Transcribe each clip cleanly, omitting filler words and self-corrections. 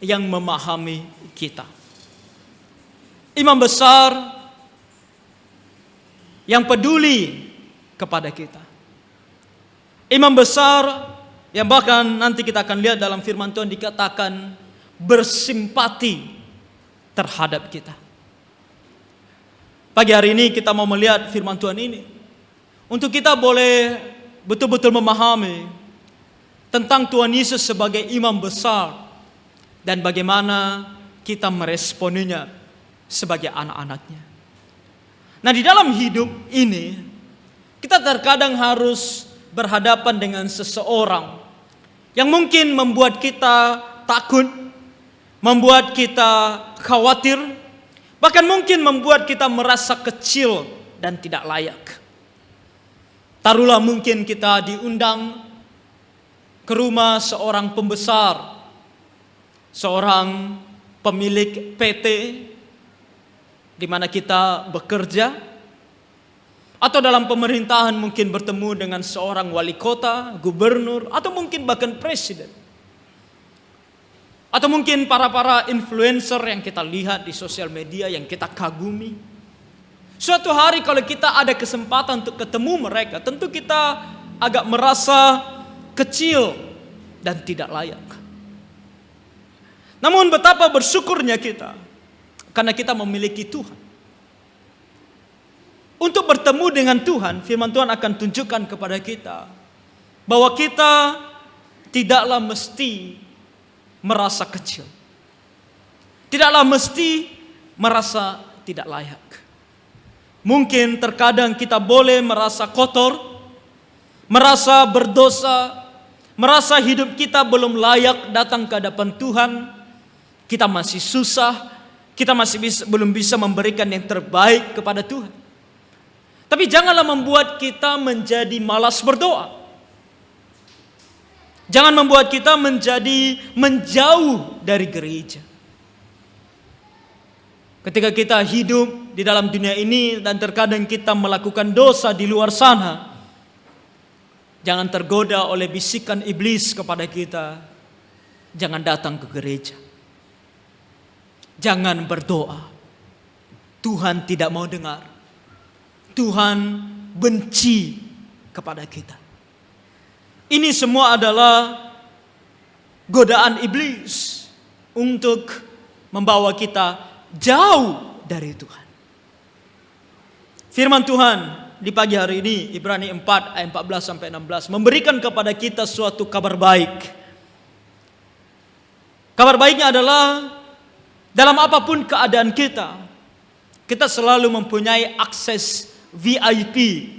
yang memahami kita. Imam besar yang peduli kepada kita. Imam besar yang bahkan nanti kita akan lihat dalam firman Tuhan dikatakan bersimpati terhadap kita. Pagi hari ini kita mau melihat firman Tuhan ini untuk kita boleh betul-betul memahami tentang Tuhan Yesus sebagai imam besar dan bagaimana kita meresponinya sebagai anak-anaknya. Nah, di dalam hidup ini kita terkadang harus berhadapan dengan seseorang yang mungkin membuat kita takut, membuat kita khawatir, bahkan mungkin membuat kita merasa kecil dan tidak layak. Taruhlah mungkin kita diundang ke rumah seorang pembesar, seorang pemilik PT di mana kita bekerja, atau dalam pemerintahan mungkin bertemu dengan seorang wali kota, gubernur, atau mungkin bahkan presiden. Atau mungkin para influencer yang kita lihat di sosial media yang kita kagumi. Suatu hari kalau kita ada kesempatan untuk ketemu mereka, tentu kita agak merasa kecil dan tidak layak. Namun betapa bersyukurnya kita karena kita memiliki Tuhan. Untuk bertemu dengan Tuhan, firman Tuhan akan tunjukkan kepada kita bahwa kita tidaklah mesti merasa kecil. Tidaklah mesti merasa tidak layak. Mungkin terkadang kita boleh merasa kotor, merasa berdosa, merasa hidup kita belum layak datang ke hadapan Tuhan. Kita masih susah, kita masih belum bisa memberikan yang terbaik kepada Tuhan. Tapi janganlah membuat kita menjadi malas berdoa. Jangan membuat kita menjadi menjauh dari gereja. Ketika kita hidup di dalam dunia ini dan terkadang kita melakukan dosa di luar sana, jangan tergoda oleh bisikan iblis kepada kita. Jangan datang ke gereja. Jangan berdoa. Tuhan tidak mau dengar. Tuhan benci kepada kita. Ini semua adalah godaan iblis untuk membawa kita jauh dari Tuhan. Firman Tuhan di pagi hari ini, Ibrani 4 ayat 14 sampai 16, memberikan kepada kita suatu kabar baik. Kabar baiknya adalah dalam apapun keadaan kita selalu mempunyai akses VIP,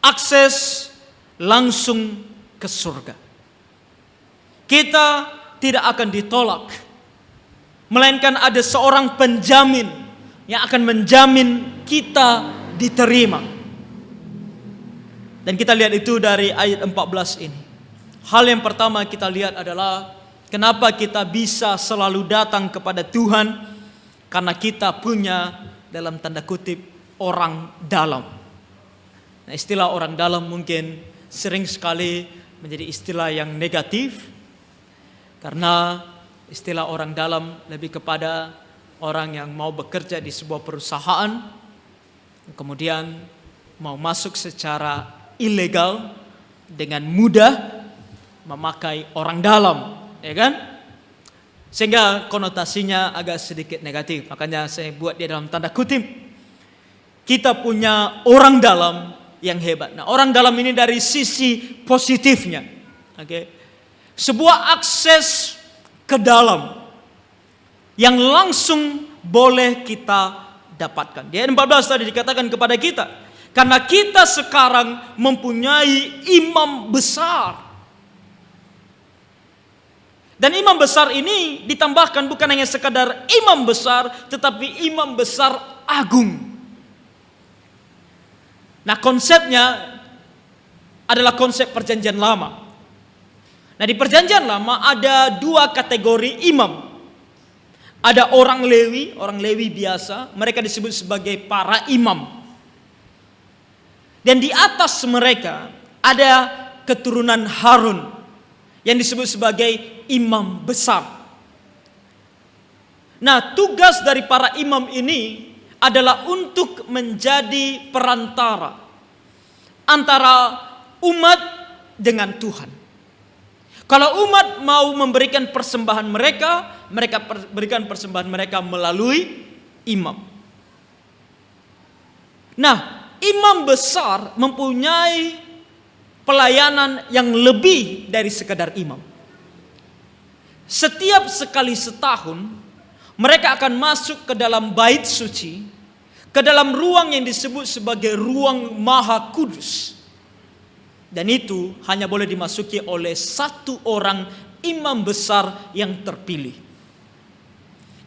akses langsung ke surga. Kita tidak akan ditolak, melainkan ada seorang penjamin yang akan menjamin kita diterima. Dan kita lihat itu dari ayat 14 ini. Hal yang pertama kita lihat adalah kenapa kita bisa selalu datang kepada Tuhan, karena kita punya dalam tanda kutip orang dalam. Nah, istilah orang dalam mungkin sering sekali menjadi istilah yang negatif, karena istilah orang dalam lebih kepada orang yang mau bekerja di sebuah perusahaan, kemudian mau masuk secara ilegal dengan mudah memakai orang dalam, ya kan? Sehingga konotasinya agak sedikit negatif. Makanya saya buat dia dalam tanda kutip. Kita punya orang dalam yang hebat. Nah, orang dalam ini dari sisi positifnya, oke? Sebuah akses ke dalam yang langsung boleh kita dapatkan. Di ayat 14 tadi dikatakan kepada kita, karena kita sekarang mempunyai imam besar. Dan imam besar ini ditambahkan bukan hanya sekadar imam besar, tetapi imam besar agung. Nah, konsepnya adalah konsep perjanjian lama. Nah, di perjanjian lama ada dua kategori imam. Ada orang Lewi biasa, mereka disebut sebagai para imam. Dan di atas mereka ada keturunan Harun yang disebut sebagai imam besar. Nah, tugas dari para imam ini adalah untuk menjadi perantara antara umat dengan Tuhan. Kalau umat mau memberikan persembahan mereka, mereka berikan persembahan mereka melalui imam. Nah, imam besar mempunyai pelayanan yang lebih dari sekedar imam. Setiap sekali setahun, mereka akan masuk ke dalam bait suci, ke dalam ruang yang disebut sebagai ruang Maha Kudus. Dan itu hanya boleh dimasuki oleh satu orang imam besar yang terpilih.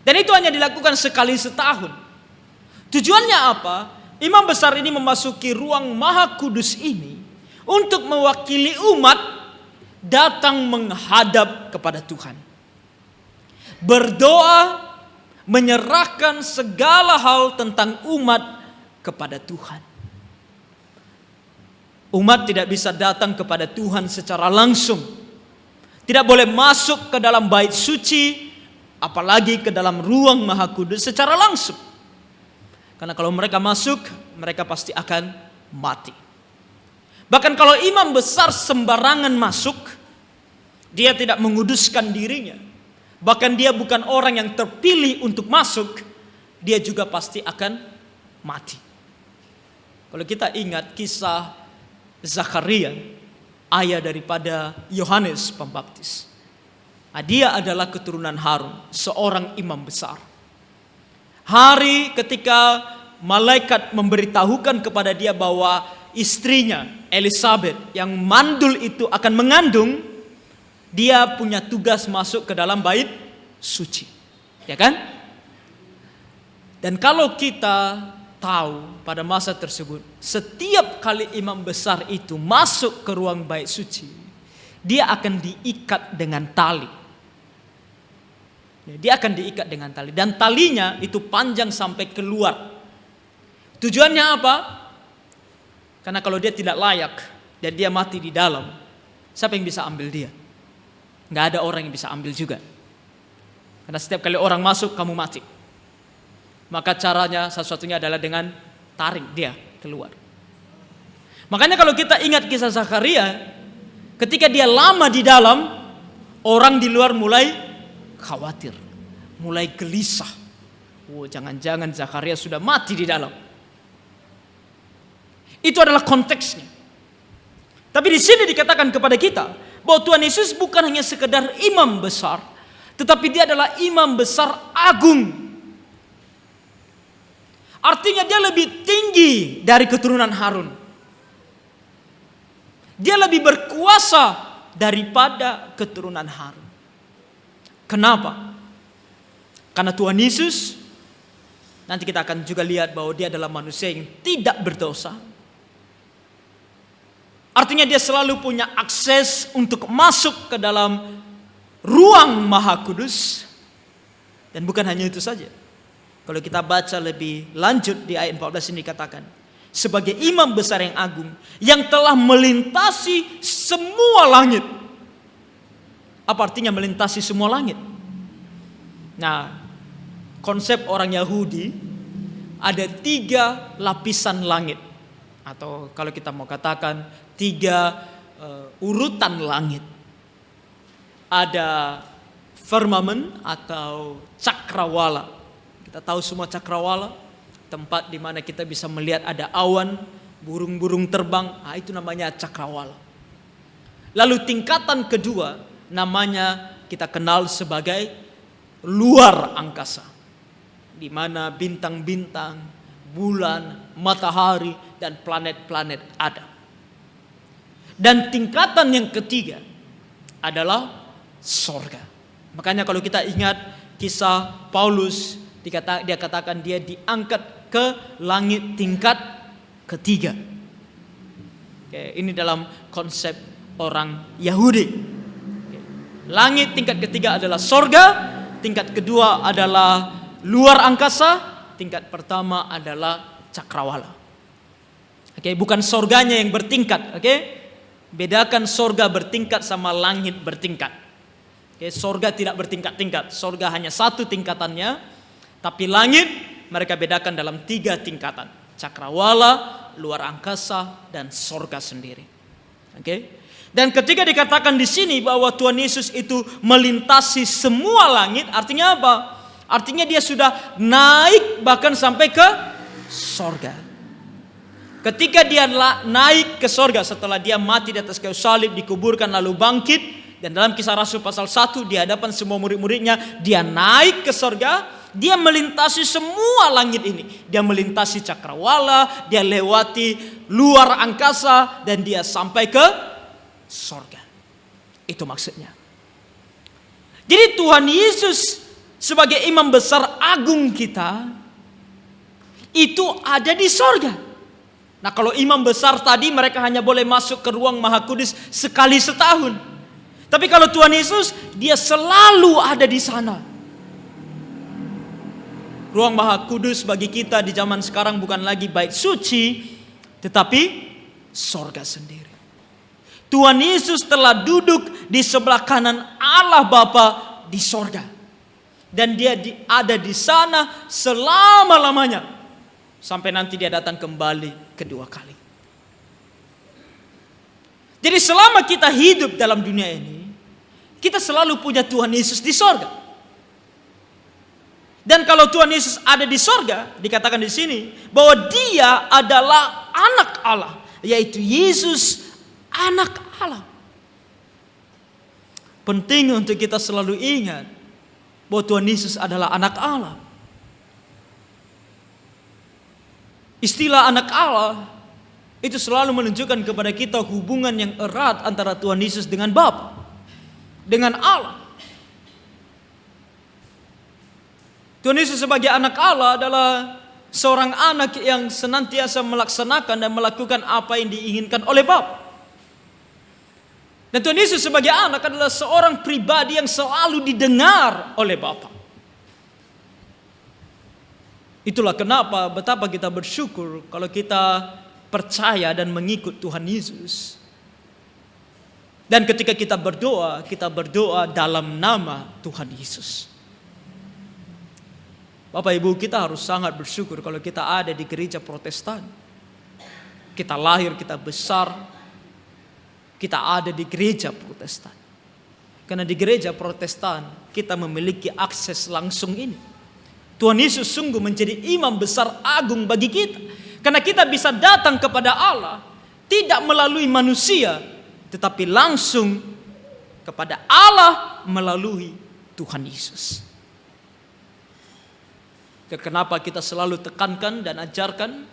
Dan itu hanya dilakukan sekali setahun. Tujuannya apa? Imam besar ini memasuki ruang Maha Kudus ini untuk mewakili umat datang menghadap kepada Tuhan. Berdoa, menyerahkan segala hal tentang umat kepada Tuhan. Umat tidak bisa datang kepada Tuhan secara langsung. Tidak boleh masuk ke dalam bait suci, apalagi ke dalam ruang Maha Kudus secara langsung. Karena kalau mereka masuk, mereka pasti akan mati. Bahkan kalau imam besar sembarangan masuk, dia tidak menguduskan dirinya. Bahkan dia bukan orang yang terpilih untuk masuk, dia juga pasti akan mati. Kalau kita ingat kisah Zakaria, ayah daripada Yohanes Pembaptis. Dia adalah keturunan Harun, seorang imam besar. Hari ketika malaikat memberitahukan kepada dia bahwa istrinya Elizabeth yang mandul itu akan mengandung, dia punya tugas masuk ke dalam bait suci. Ya kan? Dan kalau kita tahu pada masa tersebut, setiap kali imam besar itu masuk ke ruang bait suci, dia akan diikat dengan tali. Dia akan diikat dengan tali, dan talinya itu panjang sampai keluar. Tujuannya apa? Karena kalau dia tidak layak dan dia mati di dalam, siapa yang bisa ambil dia? Nggak ada orang yang bisa ambil juga. Karena setiap kali orang masuk, kamu mati. Maka caranya satu-satunya adalah dengan tarik dia keluar. Makanya kalau kita ingat kisah Zakaria, ketika dia lama di dalam, orang di luar mulai khawatir, mulai gelisah. Jangan-jangan Zakaria sudah mati di dalam. Itu adalah konteksnya. Tapi di sini dikatakan kepada kita bahwa Tuhan Yesus bukan hanya sekedar imam besar, tetapi dia adalah imam besar agung. Artinya dia lebih tinggi dari keturunan Harun. Dia lebih berkuasa daripada keturunan Harun. Kenapa? Karena Tuhan Yesus, nanti kita akan juga lihat bahwa dia adalah manusia yang tidak berdosa. Artinya dia selalu punya akses untuk masuk ke dalam ruang Maha Kudus. Dan bukan hanya itu saja. Kalau kita baca lebih lanjut di ayat 14 ini dikatakan, sebagai imam besar yang agung, yang telah melintasi semua langit. Apa artinya melintasi semua langit? Nah, konsep orang Yahudi, ada 3 lapisan langit. Atau kalau kita mau katakan 3 urutan langit. Ada firmament atau cakrawala. Kita tahu semua cakrawala, tempat di mana kita bisa melihat ada awan, burung-burung terbang, itu namanya cakrawala. Lalu tingkatan kedua namanya kita kenal sebagai luar angkasa, di mana bintang-bintang, bulan, matahari, dan planet-planet ada. Dan tingkatan yang ketiga adalah sorga. Makanya kalau kita ingat kisah Paulus, dia katakan dia diangkat ke langit tingkat ketiga. Oke, ini dalam konsep orang Yahudi. Oke. Langit tingkat ketiga adalah sorga, tingkat kedua adalah luar angkasa, tingkat pertama adalah cakrawala. Oke, bukan sorganya yang bertingkat. Oke, bedakan sorga bertingkat sama langit bertingkat. Oke, sorga tidak bertingkat-tingkat. Sorga hanya satu tingkatannya. Tapi langit mereka bedakan dalam 3 tingkatan. Cakrawala, luar angkasa, dan sorga sendiri. Oke. Dan ketika dikatakan di sini bahwa Tuhan Yesus itu melintasi semua langit, artinya apa? Artinya dia sudah naik bahkan sampai ke sorga. Ketika dia naik ke sorga setelah dia mati di atas kayu salib, dikuburkan lalu bangkit. Dan dalam Kisah Rasul pasal 1 di hadapan semua murid-muridnya, dia naik ke sorga, dia melintasi semua langit ini. Dia melintasi cakrawala, dia lewati luar angkasa, dan dia sampai ke sorga. Itu maksudnya. Jadi Tuhan Yesus sebagai imam besar agung kita, itu ada di sorga. Nah, kalau imam besar tadi mereka hanya boleh masuk ke ruang Maha Kudus sekali setahun. Tapi kalau Tuhan Yesus, dia selalu ada di sana. Ruang Maha Kudus bagi kita di zaman sekarang bukan lagi bait suci, tetapi sorga sendiri. Tuhan Yesus telah duduk di sebelah kanan Allah Bapa di sorga. Dan dia ada di sana selama-lamanya. Sampai nanti dia datang kembali kedua kali. Jadi selama kita hidup dalam dunia ini, kita selalu punya Tuhan Yesus di sorga. Dan kalau Tuhan Yesus ada di sorga, dikatakan di sini bahwa dia adalah anak Allah, yaitu Yesus anak Allah. Penting untuk kita selalu ingat bahwa Tuhan Yesus adalah anak Allah. Istilah anak Allah itu selalu menunjukkan kepada kita hubungan yang erat antara Tuhan Yesus dengan Bapa, dengan Allah. Tuhan Yesus sebagai anak Allah adalah seorang anak yang senantiasa melaksanakan dan melakukan apa yang diinginkan oleh Bapa. Dan Tuhan Yesus sebagai anak adalah seorang pribadi yang selalu didengar oleh Bapa. Itulah kenapa betapa kita bersyukur kalau kita percaya dan mengikut Tuhan Yesus. Dan ketika kita berdoa dalam nama Tuhan Yesus. Bapak Ibu, kita harus sangat bersyukur kalau kita ada di gereja Protestan. Kita lahir, kita besar, kita ada di gereja Protestan. Karena di gereja Protestan kita memiliki akses langsung ini. Tuhan Yesus sungguh menjadi imam besar agung bagi kita. Karena kita bisa datang kepada Allah tidak melalui manusia, tetapi langsung kepada Allah melalui Tuhan Yesus. Kenapa kita selalu tekankan dan ajarkan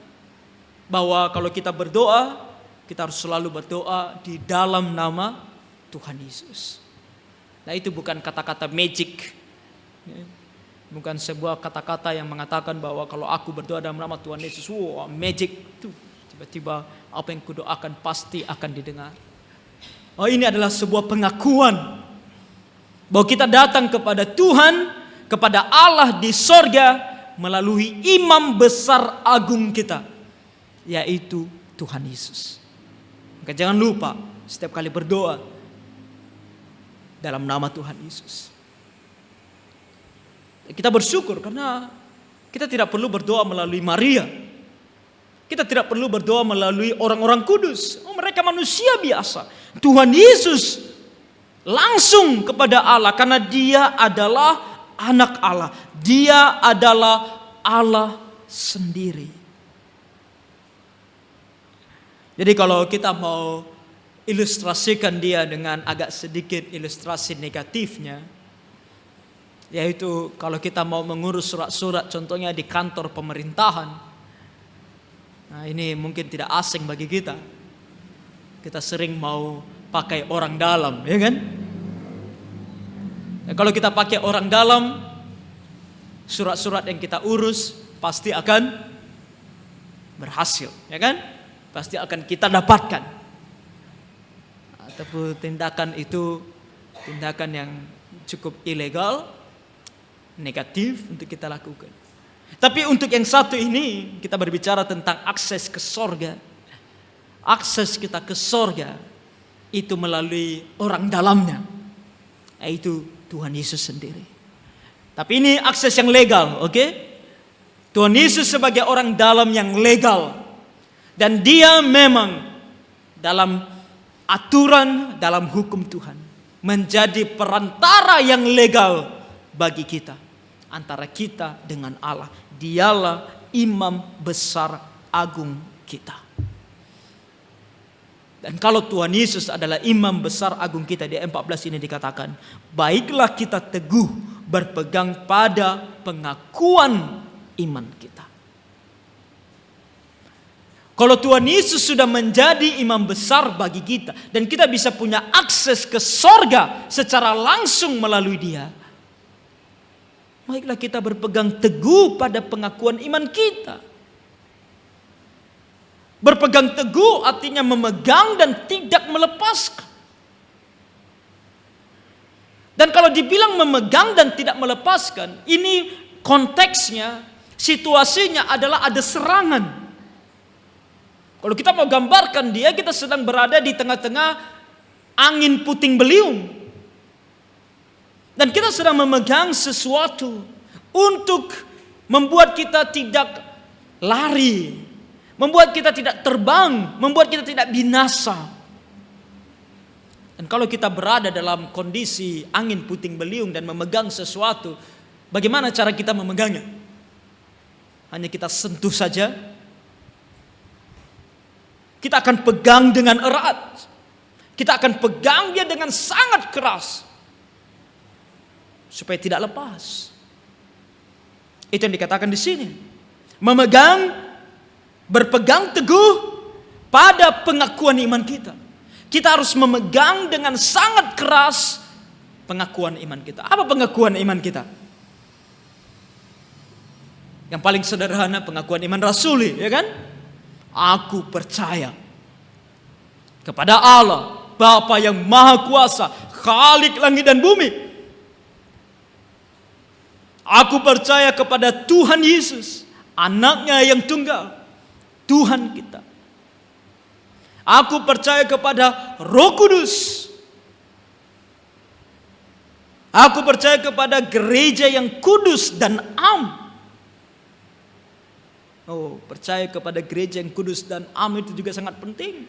bahwa kalau kita berdoa, kita harus selalu berdoa di dalam nama Tuhan Yesus. Nah, itu bukan kata-kata magic. Bukan sebuah kata-kata yang mengatakan bahwa kalau aku berdoa dalam nama Tuhan Yesus, wah, magic itu. Tiba-tiba apa yang kudoakan pasti akan didengar. Oh, ini adalah sebuah pengakuan bahwa kita datang kepada Tuhan, kepada Allah di sorga melalui imam besar agung kita, yaitu Tuhan Yesus. Maka jangan lupa setiap kali berdoa dalam nama Tuhan Yesus. Kita bersyukur karena kita tidak perlu berdoa melalui Maria. Kita tidak perlu berdoa melalui orang-orang kudus. Mereka manusia biasa. Tuhan Yesus langsung kepada Allah karena dia adalah anak Allah. Dia adalah Allah sendiri. Jadi kalau kita mau ilustrasikan dia dengan agak sedikit ilustrasi negatifnya, yaitu kalau kita mau mengurus surat-surat contohnya di kantor pemerintahan. Nah, ini mungkin tidak asing bagi kita. Kita sering mau pakai orang dalam, ya kan? Dan kalau kita pakai orang dalam, surat-surat yang kita urus pasti akan berhasil, ya kan? Pasti akan kita dapatkan. Ataupun tindakan itu tindakan yang cukup ilegal, negatif untuk kita lakukan. Tapi untuk yang satu ini kita berbicara tentang akses ke sorga. Akses kita ke sorga itu melalui orang dalamnya, yaitu Tuhan Yesus sendiri. Tapi ini akses yang legal, oke? Tuhan Yesus sebagai orang dalam yang legal. Dan dia memang dalam aturan, dalam hukum Tuhan, menjadi perantara yang legal bagi kita, antara kita dengan Allah. Dialah imam besar agung kita. Dan kalau Tuhan Yesus adalah imam besar agung kita, di 14 ini dikatakan, baiklah kita teguh berpegang pada pengakuan iman kita. Kalau Tuhan Yesus sudah menjadi imam besar bagi kita, dan kita bisa punya akses ke sorga secara langsung melalui dia, baiklah kita berpegang teguh pada pengakuan iman kita. Berpegang teguh artinya memegang dan tidak melepaskan. Dan kalau dibilang memegang dan tidak melepaskan, ini konteksnya, situasinya adalah ada serangan. Kalau kita mau gambarkan dia, kita sedang berada di tengah-tengah angin puting beliung. Dan kita sedang memegang sesuatu untuk membuat kita tidak lari, membuat kita tidak terbang, membuat kita tidak binasa. Dan kalau kita berada dalam kondisi angin puting beliung dan memegang sesuatu, bagaimana cara kita memegangnya? Hanya kita sentuh saja. Kita akan pegang dengan erat. Kita akan pegang dia dengan sangat keras, supaya tidak lepas. Itu yang dikatakan di sini. Memegang, berpegang teguh pada pengakuan iman kita. Kita harus memegang dengan sangat keras pengakuan iman kita. Apa pengakuan iman kita? Yang paling sederhana pengakuan iman rasuli, ya kan? Aku percaya kepada Allah, Bapa yang Maha Kuasa, Khalik langit dan bumi. Aku percaya kepada Tuhan Yesus, anaknya yang tunggal, Tuhan kita. Aku percaya kepada Roh Kudus. Aku percaya kepada gereja yang kudus dan am. Oh, percaya kepada gereja yang kudus dan am itu juga sangat penting.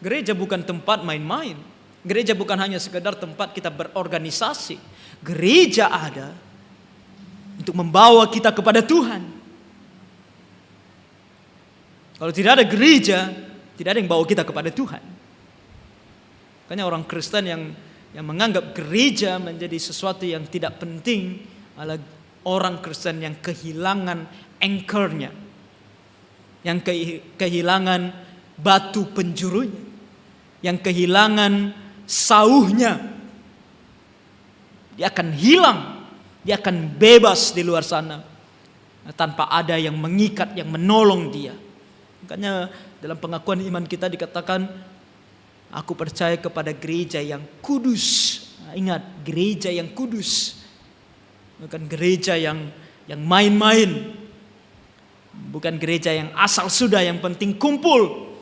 Gereja bukan tempat main-main. Gereja bukan hanya sekedar tempat kita berorganisasi. Gereja ada untuk membawa kita kepada Tuhan. Kalau tidak ada gereja, tidak ada yang bawa kita kepada Tuhan. Makanya orang Kristen yang menganggap gereja menjadi sesuatu yang tidak penting adalah orang Kristen yang kehilangan anchornya, yang kehilangan batu penjurunya, yang kehilangan sauhnya. Dia akan hilang, dia akan bebas di luar sana tanpa ada yang mengikat, yang menolong dia. Makanya dalam pengakuan iman kita dikatakan, aku percaya kepada gereja yang kudus. Nah, ingat, gereja yang kudus, bukan gereja yang main-main. Bukan gereja yang asal sudah, yang penting kumpul.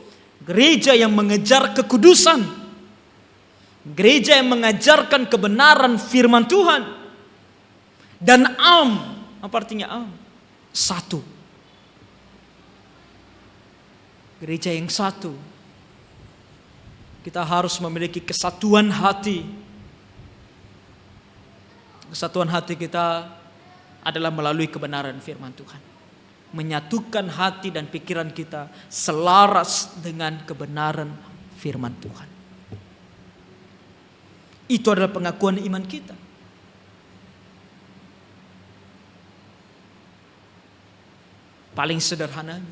Gereja yang mengejar kekudusan. Gereja yang mengajarkan kebenaran firman Tuhan. Dan am, apa artinya am? Satu. Gereja yang satu. Kita harus memiliki kesatuan hati. Kesatuan hati kita adalah melalui kebenaran firman Tuhan. Menyatukan hati dan pikiran kita selaras dengan kebenaran firman Tuhan. Itu adalah pengakuan iman kita. Paling sederhananya.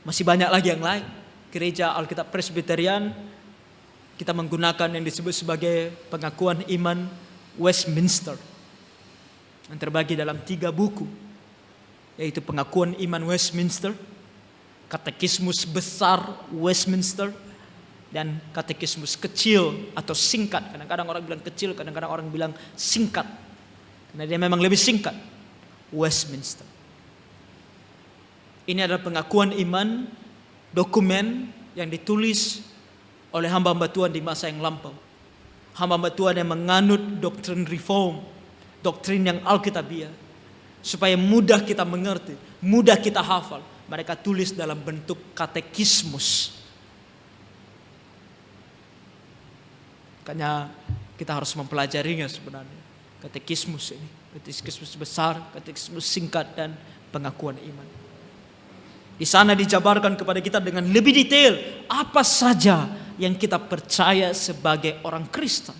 Masih banyak lagi yang lain. Gereja Alkitab Presbyterian, kita menggunakan yang disebut sebagai pengakuan iman Westminster, yang terbagi dalam 3 buku, yaitu pengakuan iman Westminster, katekismus besar Westminster, dan katekismus kecil atau singkat. Kadang-kadang orang bilang kecil, kadang-kadang orang bilang singkat, karena dia memang lebih singkat, Westminster. Ini adalah pengakuan iman, dokumen yang ditulis oleh hamba-hamba Tuhan di masa yang lampau. hamba Tuhan yang menganut doktrin reform, doktrin yang alkitabiah, supaya mudah kita mengerti, mudah kita hafal. Mereka tulis dalam bentuk katekismus. Makanya kita harus mempelajarinya sebenarnya. Katekismus ini, katekismus besar, katekismus singkat, dan pengakuan iman. Di sana dijabarkan kepada kita dengan lebih detail apa saja yang kita percaya sebagai orang Kristen.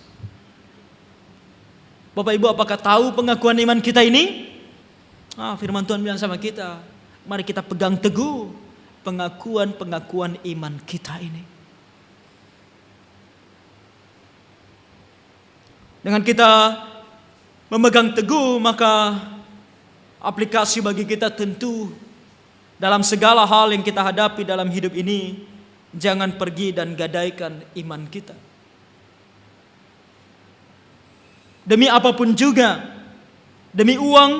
Bapak Ibu, apakah tahu pengakuan iman kita ini? Firman Tuhan bilang sama kita, mari kita pegang teguh pengakuan iman kita ini. Dengan kita memegang teguh, maka aplikasi bagi kita tentu dalam segala hal yang kita hadapi dalam hidup ini, jangan pergi dan gadaikan iman kita. Demi apapun juga, demi uang,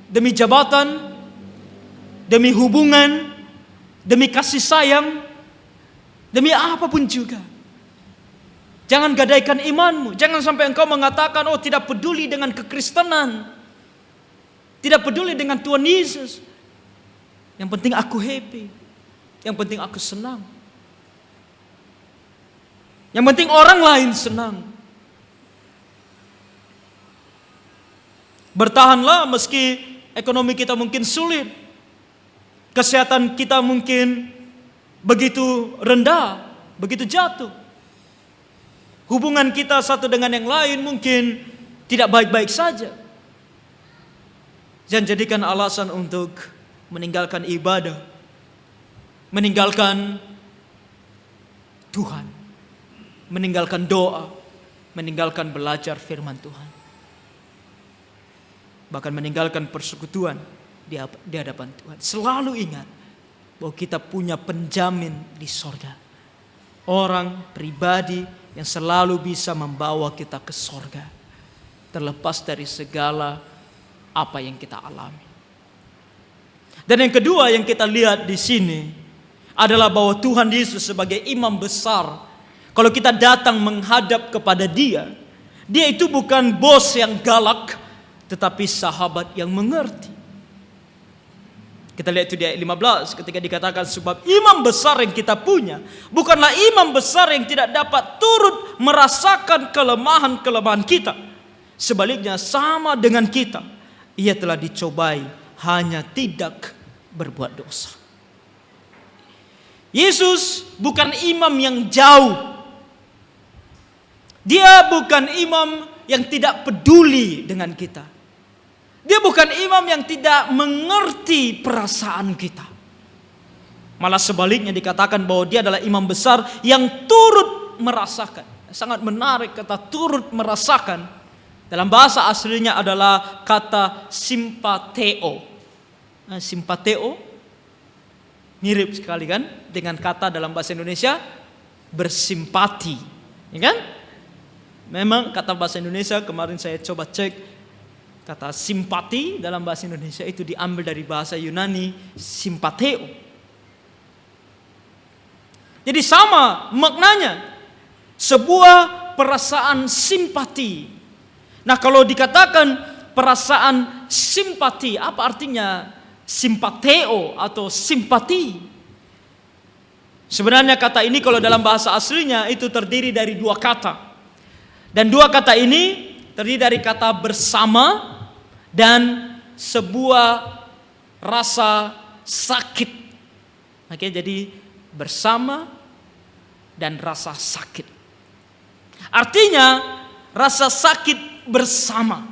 demi jabatan, demi hubungan, demi kasih sayang, demi apapun juga. Jangan gadaikan imanmu. Jangan sampai engkau mengatakan, oh tidak peduli dengan kekristenan, tidak peduli dengan Tuhan Yesus. Yang penting aku happy, yang penting aku senang, yang penting orang lain senang. Bertahanlah meski ekonomi kita mungkin sulit, kesehatan kita mungkin begitu rendah, begitu jatuh. Hubungan kita satu dengan yang lain mungkin tidak baik-baik saja. Jangan jadikan alasan untuk meninggalkan ibadah, meninggalkan Tuhan, meninggalkan doa, meninggalkan belajar firman Tuhan. Bahkan meninggalkan persekutuan di hadapan Tuhan. Selalu ingat bahwa kita punya penjamin di sorga. Orang pribadi yang selalu bisa membawa kita ke sorga, terlepas dari segala apa yang kita alami. Dan yang kedua yang kita lihat di sini adalah bahwa Tuhan Yesus sebagai imam besar, kalau kita datang menghadap kepada Dia, Dia itu bukan bos yang galak, tetapi sahabat yang mengerti. Kita lihat itu di ayat 15 ketika dikatakan, sebab imam besar yang kita punya bukanlah imam besar yang tidak dapat turut merasakan kelemahan-kelemahan kita. Sebaliknya sama dengan kita, ia telah dicobai, hanya tidak berbuat dosa. Yesus bukan imam yang jauh. Dia bukan imam yang tidak peduli dengan kita. Dia bukan imam yang tidak mengerti perasaan kita. Malah sebaliknya dikatakan bahwa dia adalah imam besar yang turut merasakan. Sangat menarik kata turut merasakan. Dalam bahasa aslinya adalah kata simpateo. Simpateo mirip sekali kan dengan kata dalam bahasa Indonesia bersimpati. Ya kan? Memang kata bahasa Indonesia kemarin saya coba cek, kata simpati dalam bahasa Indonesia itu diambil dari bahasa Yunani simpateo. Jadi sama maknanya, sebuah perasaan simpati. Nah, kalau dikatakan perasaan simpati, apa artinya simpateo atau simpati? Sebenarnya kata ini kalau dalam bahasa aslinya itu terdiri dari dua kata. Dan dua kata ini terdiri dari kata bersama dan sebuah rasa sakit. Makanya jadi bersama dan rasa sakit. Artinya rasa sakit bersama.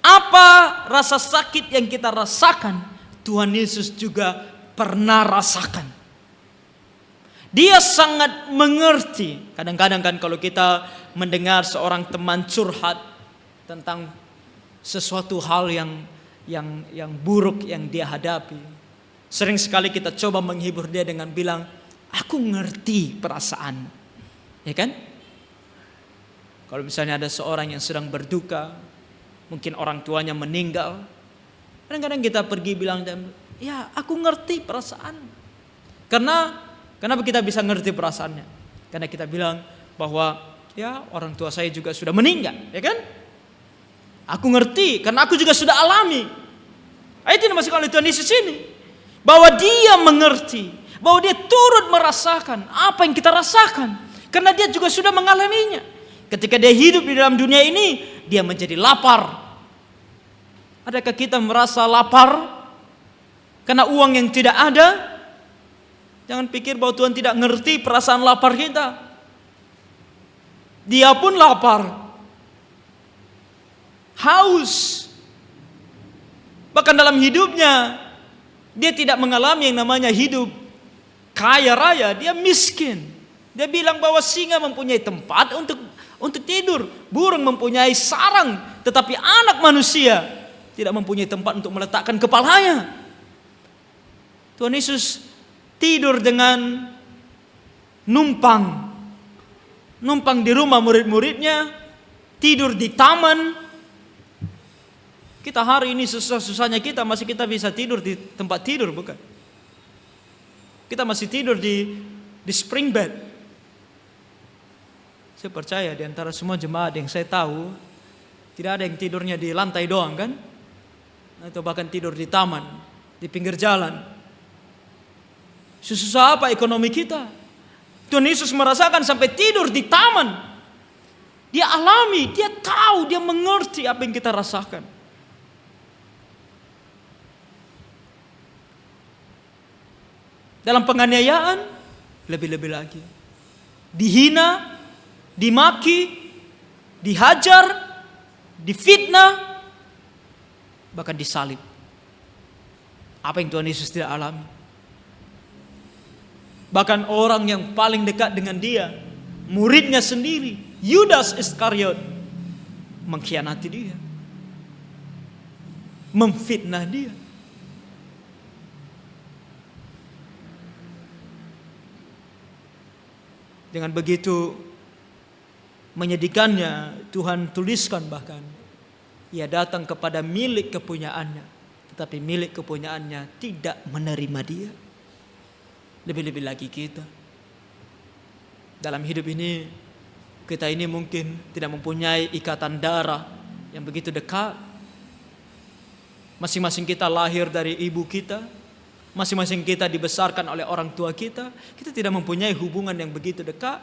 Apa rasa sakit yang kita rasakan, Tuhan Yesus juga pernah rasakan. Dia sangat mengerti. Kadang-kadang kan kalau kita mendengar seorang teman curhat tentang sesuatu hal yang buruk yang dia hadapi, sering sekali kita coba menghibur dia dengan bilang, aku ngerti perasaan, ya kan? Kalau misalnya ada seorang yang sedang berduka, mungkin orang tuanya meninggal, kadang-kadang kita pergi bilang, ya aku ngerti perasaan. Kenapa kita bisa ngerti perasaannya? Karena kita bilang bahwa Ya, orang tua saya juga sudah meninggal, ya kan? Aku ngerti, karena aku juga sudah alami. Itu yang dimaksudkan oleh Tuhan Yesus ini. Bahwa dia mengerti, bahwa dia turut merasakan apa yang kita rasakan. Karena dia juga sudah mengalaminya. Ketika dia hidup di dalam dunia ini, dia menjadi lapar. Adakah kita merasa lapar karena uang yang tidak ada? Jangan pikir bahwa Tuhan tidak ngerti perasaan lapar kita. Dia pun lapar, haus. Bahkan dalam hidupnya dia tidak mengalami yang namanya hidup kaya raya. Dia miskin. Dia bilang bahwa singa mempunyai tempat untuk tidur, burung mempunyai sarang, tetapi anak manusia tidak mempunyai tempat untuk meletakkan kepalanya. Tuhan Yesus tidur dengan numpang di rumah murid-muridnya, tidur di taman. Kita hari ini susah-susahnya kita masih kita bisa tidur di tempat tidur, bukan? Kita masih tidur di spring bed. Saya percaya di antara semua jemaat yang saya tahu, tidak ada yang tidurnya di lantai doang, kan? Atau bahkan tidur di taman, di pinggir jalan. Susah apa ekonomi kita? Tuhan Yesus merasakan sampai tidur di taman. Dia alami, dia tahu, dia mengerti apa yang kita rasakan. Dalam penganiayaan, lebih-lebih lagi. Dihina, dimaki, dihajar, difitnah, bahkan disalib. Apa yang Tuhan Yesus tidak alami? Bahkan orang yang paling dekat dengan dia, muridnya sendiri, Yudas Iskariot, mengkhianati dia, memfitnah dia. Dengan begitu menyedihkannya, Tuhan tuliskan bahkan, ia datang kepada milik kepunyaannya, tetapi milik kepunyaannya tidak menerima dia. Lebih-lebih lagi kita. Dalam hidup ini, kita ini mungkin tidak mempunyai ikatan darah yang begitu dekat. Masing-masing kita lahir dari ibu kita. Masing-masing kita dibesarkan oleh orang tua kita. Kita tidak mempunyai hubungan yang begitu dekat.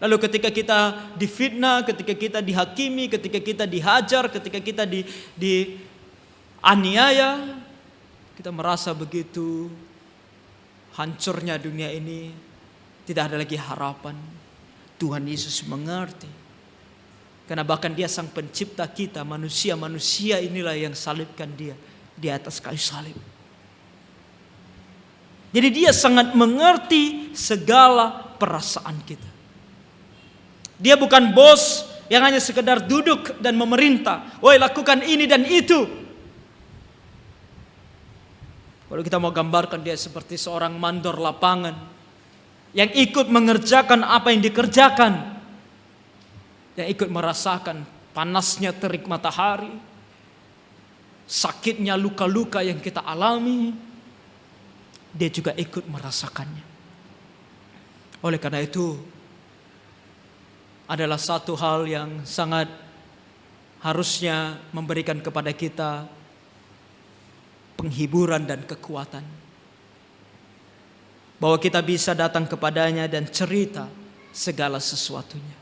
Lalu ketika kita difitnah, ketika kita dihakimi, ketika kita dihajar, ketika kita dianiaya, kita merasa begitu hancurnya dunia ini, tidak ada lagi harapan. Tuhan Yesus mengerti. Karena bahkan dia sang pencipta kita, manusia inilah yang salibkan dia di atas kayu salib. Jadi dia sangat mengerti segala perasaan kita. Dia bukan bos yang hanya sekedar duduk dan memerintah. Woi, lakukan ini dan itu. Kalau kita mau gambarkan dia seperti seorang mandor lapangan yang ikut mengerjakan apa yang dikerjakan, yang ikut merasakan panasnya terik matahari, sakitnya luka-luka yang kita alami, dia juga ikut merasakannya. Oleh karena itu, adalah satu hal yang sangat harusnya memberikan kepada kita penghiburan dan kekuatan. Bahwa kita bisa datang kepadanya dan cerita segala sesuatunya.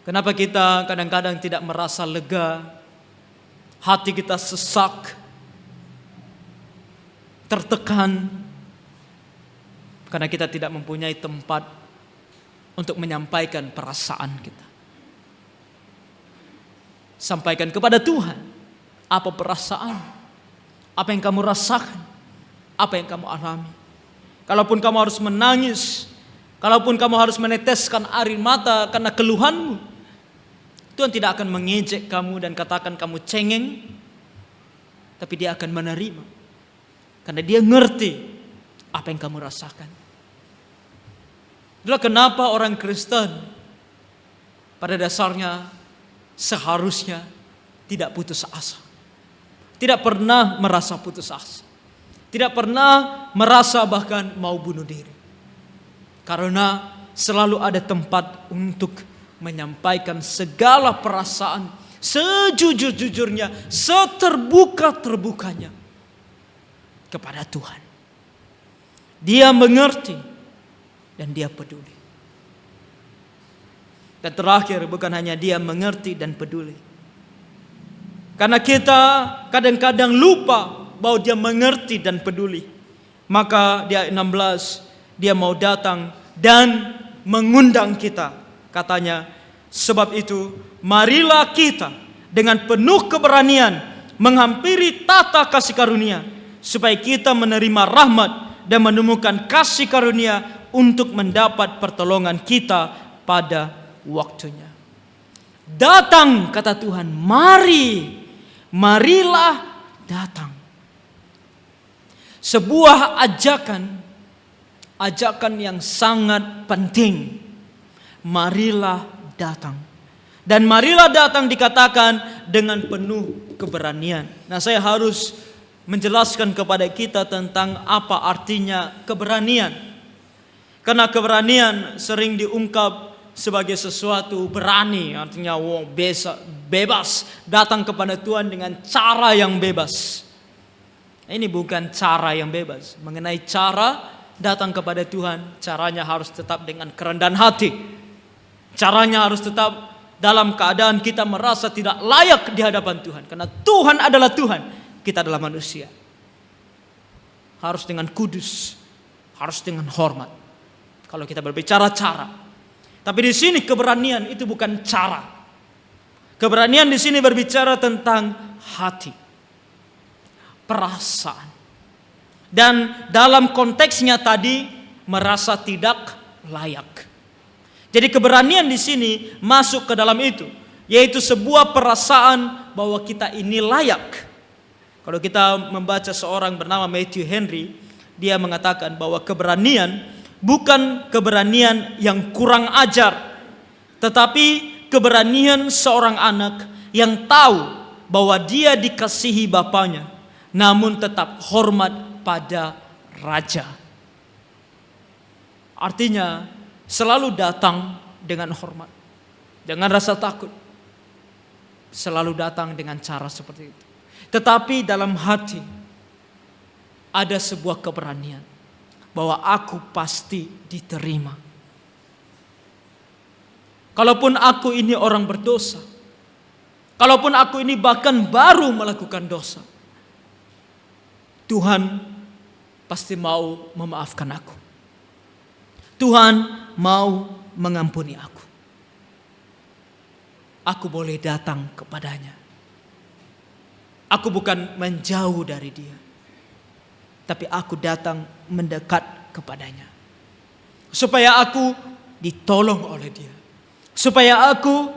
Kenapa kita kadang-kadang tidak merasa lega, hati kita sesak, tertekan, karena kita tidak mempunyai tempat untuk menyampaikan perasaan kita. Sampaikan kepada Tuhan. Apa perasaan? Apa yang kamu rasakan? Apa yang kamu alami? Kalaupun kamu harus menangis, kalaupun kamu harus meneteskan air mata karena keluhanmu, Tuhan tidak akan mengejek kamu dan katakan kamu cengeng, tapi Dia akan menerima. Karena Dia ngerti apa yang kamu rasakan. Itulah kenapa orang Kristen pada dasarnya seharusnya tidak putus asa. Tidak pernah merasa putus asa. Tidak pernah merasa bahkan mau bunuh diri. Karena selalu ada tempat untuk menyampaikan segala perasaan sejujur-jujurnya, seterbuka-terbukanya kepada Tuhan. Dia mengerti dan dia peduli. Dan terakhir, bukan hanya dia mengerti dan peduli. Karena kita kadang-kadang lupa bahwa dia mengerti dan peduli. Maka di ayat 16, dia mau datang dan mengundang kita. Katanya, sebab itu marilah kita dengan penuh keberanian menghampiri tata kasih karunia, supaya kita menerima rahmat dan menemukan kasih karunia untuk mendapat pertolongan kita pada waktunya. Datang, kata Tuhan, marilah datang. Sebuah ajakan yang sangat penting. Marilah datang. Dan marilah datang dikatakan dengan penuh keberanian. Nah, saya harus menjelaskan kepada kita tentang apa artinya keberanian. Karena keberanian sering diungkap sebagai sesuatu berani, artinya bebas datang kepada Tuhan dengan cara yang bebas. Ini bukan cara yang bebas. Mengenai cara datang kepada Tuhan, caranya harus tetap dengan kerendahan hati. Caranya harus tetap dalam keadaan kita merasa tidak layak di hadapan Tuhan. Karena Tuhan adalah Tuhan, kita adalah manusia. Harus dengan kudus, harus dengan hormat. Kalau kita berbicara cara. Tapi di sini keberanian itu bukan cara. Keberanian di sini berbicara tentang hati, perasaan. Dan dalam konteksnya tadi merasa tidak layak. Jadi keberanian di sini masuk ke dalam itu, yaitu sebuah perasaan bahwa kita ini layak. Kalau kita membaca seorang bernama Matthew Henry, dia mengatakan bahwa keberanian bukan keberanian yang kurang ajar, tetapi keberanian seorang anak yang tahu bahwa dia dikasihi bapaknya, namun tetap hormat pada raja. Artinya selalu datang dengan hormat, dengan rasa takut. Selalu datang dengan cara seperti itu. Tetapi dalam hati ada sebuah keberanian bahwa aku pasti diterima. Kalaupun aku ini orang berdosa, kalaupun aku ini bahkan baru melakukan dosa, Tuhan pasti mau memaafkan aku. Tuhan mau mengampuni aku. Aku boleh datang kepadanya. Aku bukan menjauh dari dia, tapi aku datang mendekat kepadanya. Supaya aku ditolong oleh dia. Supaya aku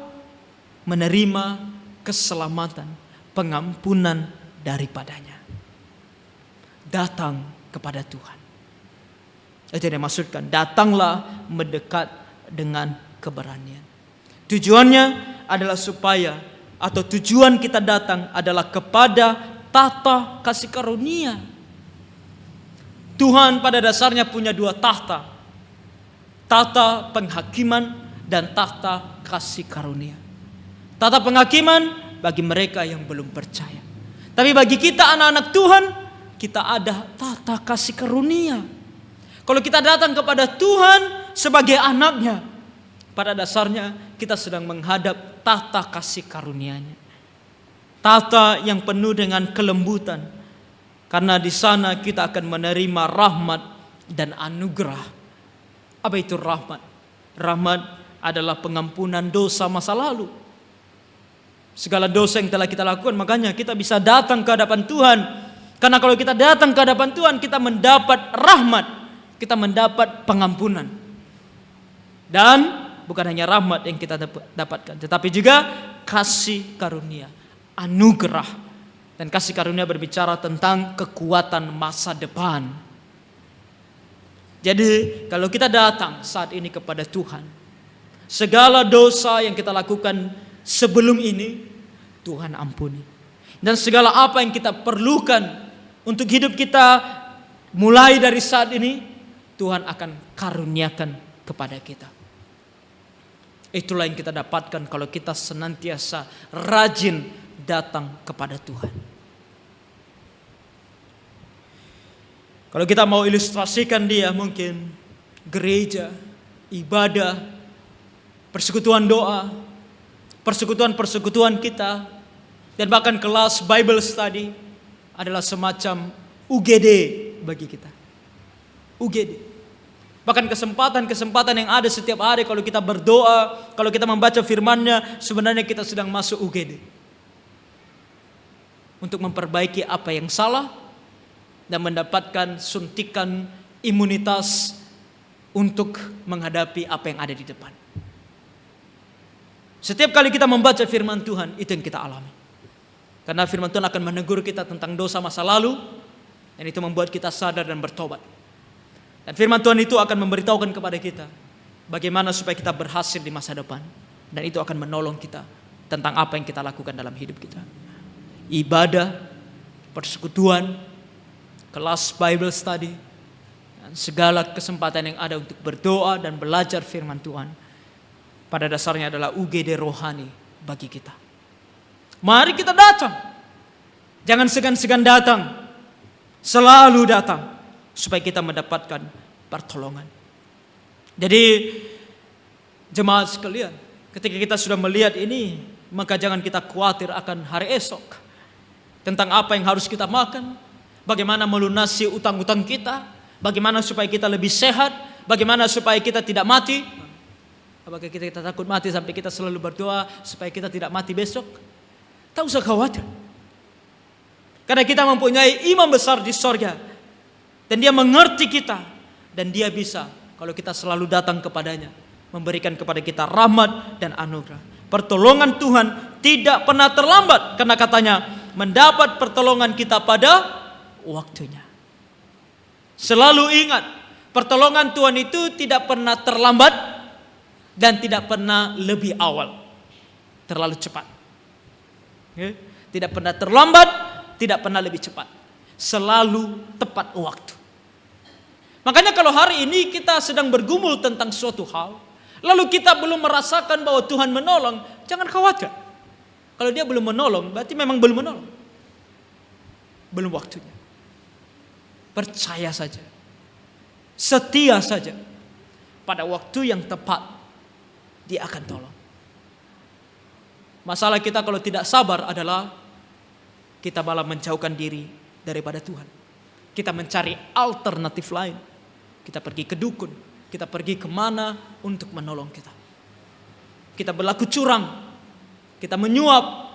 menerima keselamatan, pengampunan daripadanya. Datang kepada Tuhan. Itu yang dimaksudkan. Datanglah mendekat dengan keberanian. Tujuannya adalah supaya, atau tujuan kita datang adalah kepada tahta kasih karunia. Tuhan pada dasarnya punya dua tahta. Tahta penghakiman dan tahta kasih karunia. Tahta penghakiman bagi mereka yang belum percaya. Tapi bagi kita anak-anak Tuhan, kita ada tahta kasih karunia. Kalau kita datang kepada Tuhan sebagai anaknya, pada dasarnya kita sedang menghadap tahta kasih karunia-Nya. Tahta yang penuh dengan kelembutan. Karena di sana kita akan menerima rahmat dan anugerah. Apa itu rahmat? Rahmat adalah pengampunan dosa masa lalu. Segala dosa yang telah kita lakukan, makanya kita bisa datang ke hadapan Tuhan. Karena kalau kita datang ke hadapan Tuhan, kita mendapat rahmat, kita mendapat pengampunan. Dan bukan hanya rahmat yang kita dapatkan, tetapi juga kasih karunia, anugerah. Dan kasih karunia berbicara tentang kekuatan masa depan. Jadi kalau kita datang saat ini kepada Tuhan, segala dosa yang kita lakukan sebelum ini, Tuhan ampuni. Dan segala apa yang kita perlukan untuk hidup kita mulai dari saat ini, Tuhan akan karuniakan kepada kita. Itulah yang kita dapatkan kalau kita senantiasa rajin datang kepada Tuhan. Kalau kita mau ilustrasikan dia, mungkin gereja, ibadah, persekutuan doa, persekutuan kita, dan bahkan kelas Bible study adalah semacam UGD bagi kita. UGD. Bahkan kesempatan-kesempatan yang ada setiap hari kalau kita berdoa, kalau kita membaca firman-Nya, sebenarnya kita sedang masuk UGD. Untuk memperbaiki apa yang salah dan mendapatkan suntikan imunitas untuk menghadapi apa yang ada di depan. Setiap kali kita membaca firman Tuhan, itu yang kita alami. Karena firman Tuhan akan menegur kita tentang dosa masa lalu, dan itu membuat kita sadar dan bertobat. Dan firman Tuhan itu akan memberitahukan kepada kita bagaimana supaya kita berhasil di masa depan. Dan itu akan menolong kita tentang apa yang kita lakukan dalam hidup kita. Ibadah, persekutuan, kelas Bible study, dan segala kesempatan yang ada untuk berdoa dan belajar firman Tuhan, pada dasarnya adalah UGD rohani bagi kita. Mari kita datang. Jangan segan-segan datang. Selalu datang. Supaya kita mendapatkan pertolongan. Jadi jemaat sekalian, ketika kita sudah melihat ini, maka jangan kita khawatir akan hari esok. Tentang apa yang harus kita makan, bagaimana melunasi utang-utang kita, bagaimana supaya kita lebih sehat, bagaimana supaya kita tidak mati. Apakah kita takut mati sampai kita selalu berdoa supaya kita tidak mati besok? Tak usah khawatir. Karena kita mempunyai imam besar di sorga. Dan dia mengerti kita. Dan dia bisa, kalau kita selalu datang kepadanya, memberikan kepada kita rahmat dan anugerah. Pertolongan Tuhan tidak pernah terlambat. Karena katanya, mendapat pertolongan kita pada waktunya. Selalu ingat, pertolongan Tuhan itu tidak pernah terlambat dan tidak pernah lebih awal. Terlalu cepat. Tidak pernah terlambat, tidak pernah lebih cepat. Selalu tepat waktu. Makanya kalau hari ini kita sedang bergumul tentang suatu hal, lalu kita belum merasakan bahwa Tuhan menolong, jangan khawatir. Kalau dia belum menolong, berarti memang belum menolong. Belum waktunya. Percaya saja. Setia saja. Pada waktu yang tepat, dia akan tolong. Masalah kita kalau tidak sabar adalah kita malah menjauhkan diri daripada Tuhan. Kita mencari alternatif lain. Kita pergi ke dukun. Kita pergi kemana untuk menolong kita. Kita berlaku curang. Kita menyuap.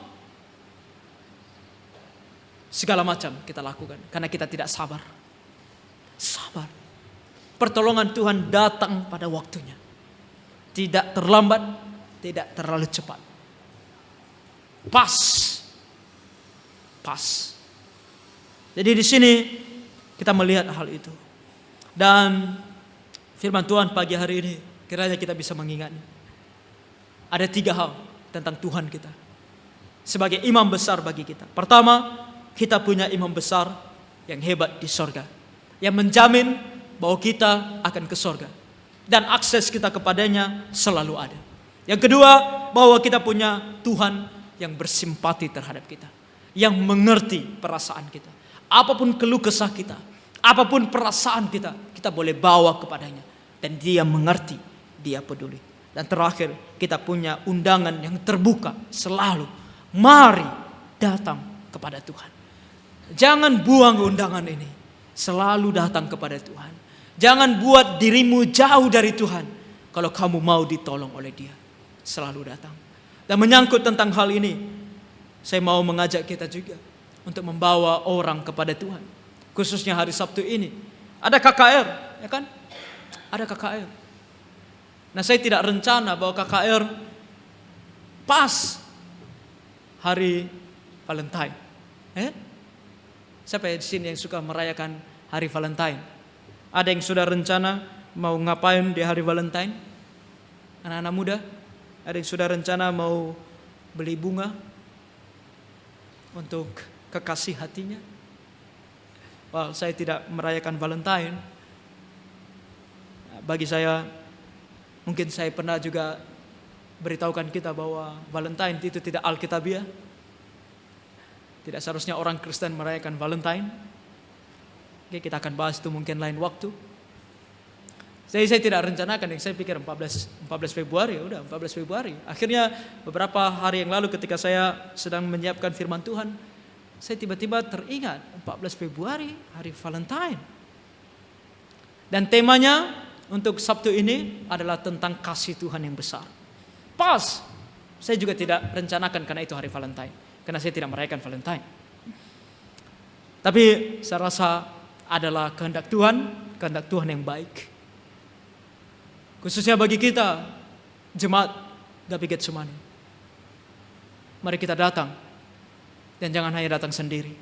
Segala macam kita lakukan. Karena kita tidak sabar. Sabar. Pertolongan Tuhan datang pada waktunya. Tidak terlambat. Tidak terlalu cepat. Pas. Jadi di sini kita melihat hal itu. Dan firman Tuhan pagi hari ini kiranya kita bisa mengingatnya. Ada 3 hal tentang Tuhan kita sebagai imam besar bagi kita. Pertama, kita punya imam besar yang hebat di sorga, yang menjamin bahwa kita akan ke sorga dan akses kita kepadanya selalu ada. Yang kedua, bahwa kita punya Tuhan yang bersimpati terhadap kita, yang mengerti perasaan kita. Apapun keluh kesah kita, apapun perasaan kita, kita boleh bawa kepadanya. Dan dia mengerti, dia peduli. Dan terakhir, kita punya undangan yang terbuka selalu. Mari datang kepada Tuhan. Jangan buang undangan ini. Selalu datang kepada Tuhan. Jangan buat dirimu jauh dari Tuhan. Kalau kamu mau ditolong oleh dia, selalu datang. Dan menyangkut tentang hal ini, saya mau mengajak kita juga untuk membawa orang kepada Tuhan. Khususnya hari Sabtu ini. Ada KKR, ya kan? Ada KKR. Nah, saya tidak rencana bahwa KKR pas hari Valentine. Siapa di sini yang suka merayakan hari Valentine? Ada yang sudah rencana mau ngapain di hari Valentine? Anak-anak muda? Ada yang sudah rencana mau beli bunga untuk kekasih hatinya? Well, saya tidak merayakan Valentine. Bagi saya Mungkin saya pernah juga beritahukan kita bahwa Valentine itu tidak alkitabiah. Tidak seharusnya orang Kristen merayakan Valentine. Oke, kita akan bahas itu mungkin lain waktu. Saya tidak rencanakan, saya pikir 14 Februari, udah 14 Februari. Akhirnya beberapa hari yang lalu ketika saya sedang menyiapkan firman Tuhan, saya tiba-tiba teringat 14 Februari hari Valentine. Dan temanya untuk Sabtu ini adalah tentang kasih Tuhan yang besar. Pas, saya juga tidak rencanakan karena itu hari Valentine. Karena saya tidak merayakan Valentine. Tapi saya rasa adalah kehendak Tuhan yang baik. Khususnya bagi kita, jemaat Gapi Getsemani. Mari kita datang. Dan jangan hanya datang sendiri.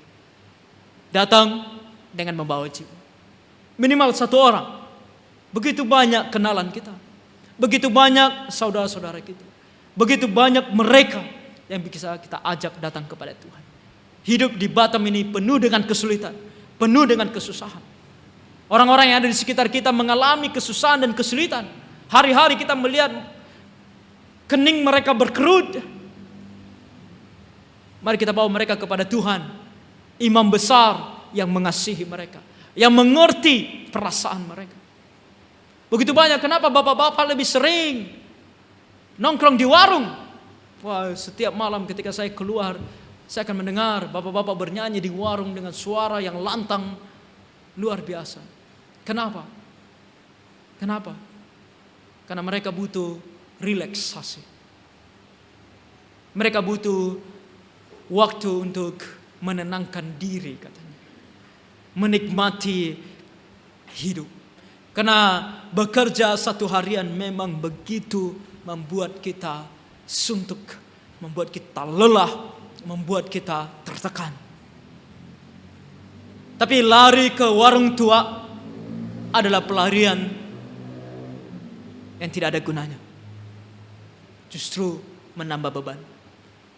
Datang dengan membawa jiwa. Minimal satu orang. Begitu banyak kenalan kita. Begitu banyak saudara-saudara kita. Begitu banyak mereka yang bisa kita ajak datang kepada Tuhan. Hidup di Batam ini penuh dengan kesulitan. Penuh dengan kesusahan. Orang-orang yang ada di sekitar kita mengalami kesusahan dan kesulitan. Hari-hari kita melihat kening mereka berkerut. Mari kita bawa mereka kepada Tuhan. Imam besar yang mengasihi mereka. Yang mengerti perasaan mereka. Begitu banyak, kenapa bapak-bapak lebih sering nongkrong di warung? Wah, setiap malam ketika saya keluar, saya akan mendengar bapak-bapak bernyanyi di warung dengan suara yang lantang luar biasa. Kenapa? Kenapa? Karena mereka butuh relaksasi. Mereka butuh waktu untuk menenangkan diri katanya. Menikmati hidup. Karena bekerja satu harian memang begitu membuat kita suntuk, membuat kita lelah, membuat kita tertekan. Tapi lari ke warung tua adalah pelarian yang tidak ada gunanya. Justru menambah beban.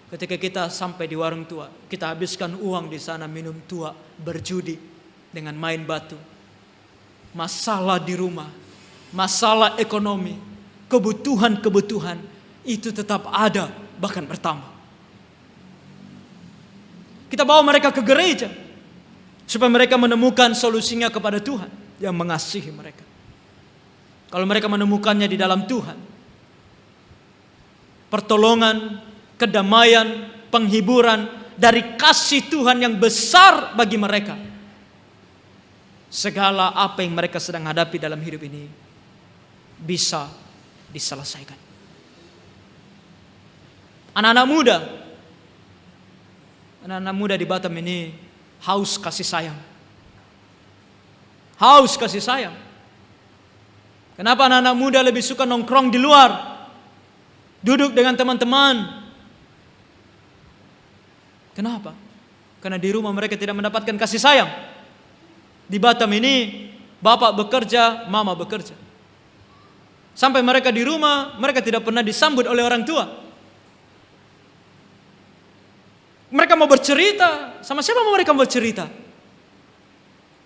Ketika kita sampai di warung tua, kita habiskan uang di sana, minum tua, berjudi dengan main batu. Masalah di rumah, masalah ekonomi, kebutuhan-kebutuhan itu tetap ada, bahkan bertambah. Kita bawa mereka ke gereja supaya mereka menemukan solusinya kepada Tuhan yang mengasihi mereka. Kalau mereka menemukannya di dalam Tuhan, pertolongan, kedamaian, penghiburan dari kasih Tuhan yang besar bagi mereka, segala apa yang mereka sedang hadapi dalam hidup ini bisa diselesaikan. Anak-anak muda di Batam ini haus kasih sayang. Haus kasih sayang. Kenapa anak-anak muda lebih suka nongkrong di luar? Duduk dengan teman-teman. Kenapa? Karena di rumah mereka tidak mendapatkan kasih sayang. Di Batam ini, bapak bekerja, mama bekerja. Sampai mereka di rumah, mereka tidak pernah disambut oleh orang tua. Mereka mau bercerita, sama siapa mau mereka bercerita?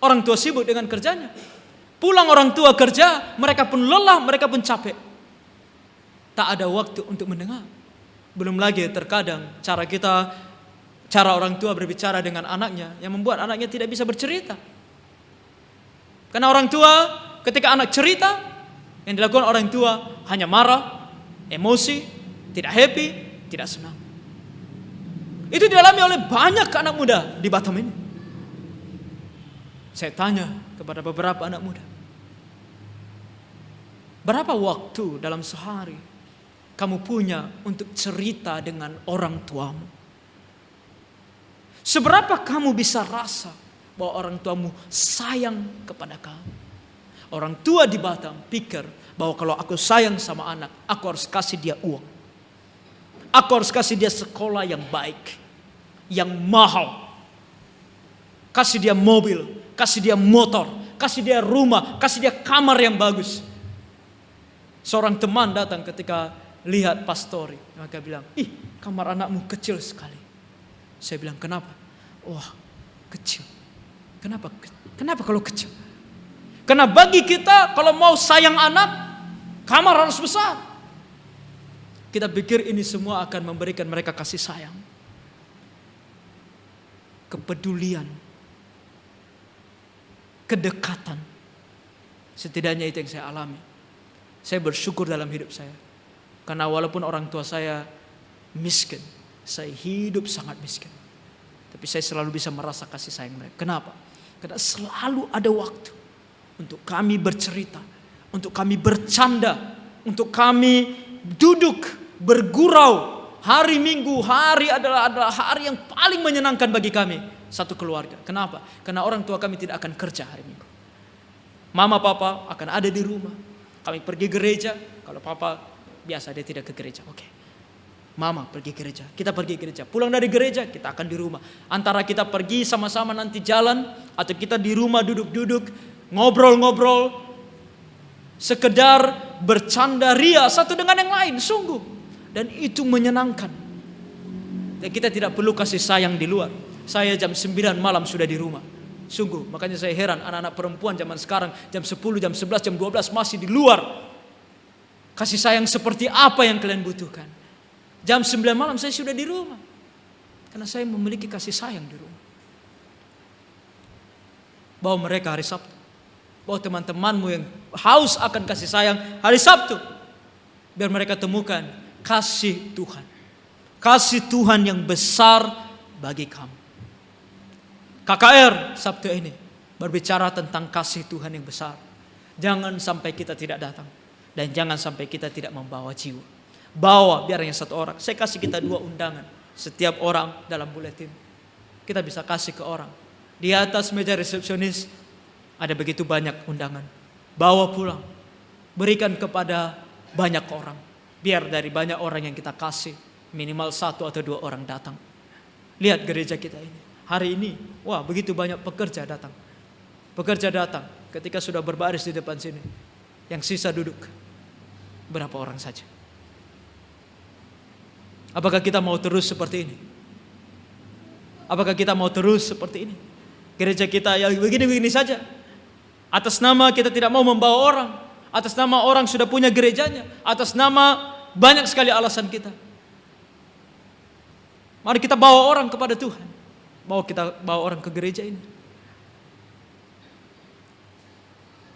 Orang tua sibuk dengan kerjanya. Pulang orang tua kerja, mereka pun lelah, mereka pun capek. Tak ada waktu untuk mendengar. Belum lagi terkadang cara orang tua berbicara dengan anaknya yang membuat anaknya tidak bisa bercerita. Karena orang tua ketika anak cerita, yang dilakukan orang tua hanya marah, emosi, tidak happy, tidak senang. Itu dialami oleh banyak anak muda di Batam ini. Saya tanya kepada beberapa anak muda, berapa waktu dalam sehari kamu punya untuk cerita dengan orang tuamu? Seberapa kamu bisa rasa bahwa orang tuamu sayang kepada kamu? Orang tua di Batam pikir bahwa kalau aku sayang sama anak, aku harus kasih dia uang. Aku harus kasih dia sekolah yang baik, yang mahal. Kasih dia mobil, kasih dia motor, kasih dia rumah, kasih dia kamar yang bagus. Seorang teman datang ketika lihat pastori, maka bilang, "Ih, kamar anakmu kecil sekali." Saya bilang, "Kenapa?" "Wah, kecil." Kenapa kalau kecil? Karena bagi kita kalau mau sayang anak, Kamar harus besar. Kita pikir ini semua akan memberikan mereka kasih sayang, kepedulian, kedekatan. Setidaknya itu yang saya alami. Saya bersyukur dalam hidup saya. Karena walaupun orang tua saya miskin, saya hidup sangat miskin, tapi saya selalu bisa merasa kasih sayang mereka. Kenapa? Karena selalu ada waktu untuk kami bercerita, untuk kami bercanda, untuk kami duduk bergurau. Hari Minggu, adalah hari yang paling menyenangkan bagi kami satu keluarga. Kenapa? Karena orang tua kami tidak akan kerja hari Minggu. Mama papa akan ada di rumah. Kami pergi gereja. Kalau papa biasa dia tidak ke gereja. Oke. Mama pergi gereja, kita pergi gereja. Pulang dari gereja kita akan di rumah. Antara kita pergi sama-sama nanti jalan, atau kita di rumah duduk-duduk ngobrol-ngobrol, sekedar bercanda ria satu dengan yang lain, sungguh. Dan itu menyenangkan. Dan kita tidak perlu kasih sayang di luar. Saya jam 9 malam sudah di rumah. Sungguh, makanya saya heran anak-anak perempuan zaman sekarang jam 10, jam 11, jam 12 masih di luar. Kasih sayang seperti apa yang kalian butuhkan? Jam 9 malam saya sudah di rumah. Karena saya memiliki kasih sayang di rumah. Bawa mereka hari Sabtu. Bawa teman-temanmu yang haus akan kasih sayang hari Sabtu. Biar mereka temukan kasih Tuhan. Kasih Tuhan yang besar bagi kamu. KKR Sabtu ini berbicara tentang kasih Tuhan yang besar. Jangan sampai kita tidak datang. Dan jangan sampai kita tidak membawa jiwa. Bawa biar hanya satu orang. Saya kasih kita 2 undangan. Setiap orang dalam buletin. Kita bisa kasih ke orang. Di atas meja resepsionis ada begitu banyak undangan. Bawa pulang. Berikan kepada banyak orang. Biar dari banyak orang yang kita kasih, minimal 1 atau 2 orang datang. Lihat gereja kita ini. Hari ini, wah begitu banyak pekerja datang. Pekerja datang ketika sudah berbaris di depan sini. Yang sisa duduk. Berapa orang saja? Apakah kita mau terus seperti ini? Apakah kita mau terus seperti ini? Gereja kita ya begini-begini saja. Atas nama kita tidak mau membawa orang. Atas nama orang sudah punya gerejanya. Atas nama banyak sekali alasan kita. Mari kita bawa orang kepada Tuhan. Mau kita bawa orang ke gereja ini.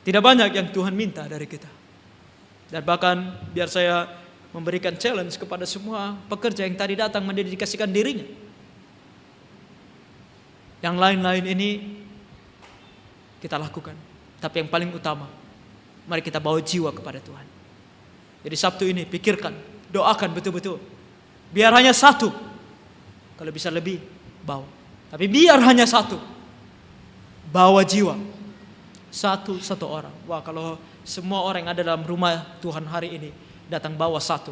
Tidak banyak yang Tuhan minta dari kita. Dan bahkan biar saya memberikan challenge kepada semua pekerja yang tadi datang mendedikasikan dirinya. Yang lain-lain ini kita lakukan. Tapi yang paling utama, mari kita bawa jiwa kepada Tuhan. Jadi Sabtu ini pikirkan, doakan betul-betul. Biar hanya 1. Kalau bisa lebih, bawa. Tapi biar hanya 1. Bawa jiwa. Satu orang. Wah, kalau semua orang yang ada dalam rumah Tuhan hari ini datang bawa 1,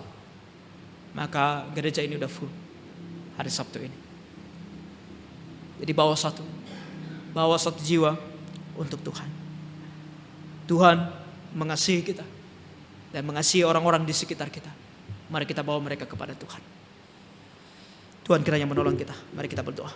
maka gereja ini udah full hari Sabtu ini. Jadi bawa 1. Bawa 1 jiwa untuk Tuhan. Tuhan mengasihi kita dan mengasihi orang-orang di sekitar kita. Mari kita bawa mereka kepada Tuhan. Tuhan kiranya menolong kita. Mari kita berdoa.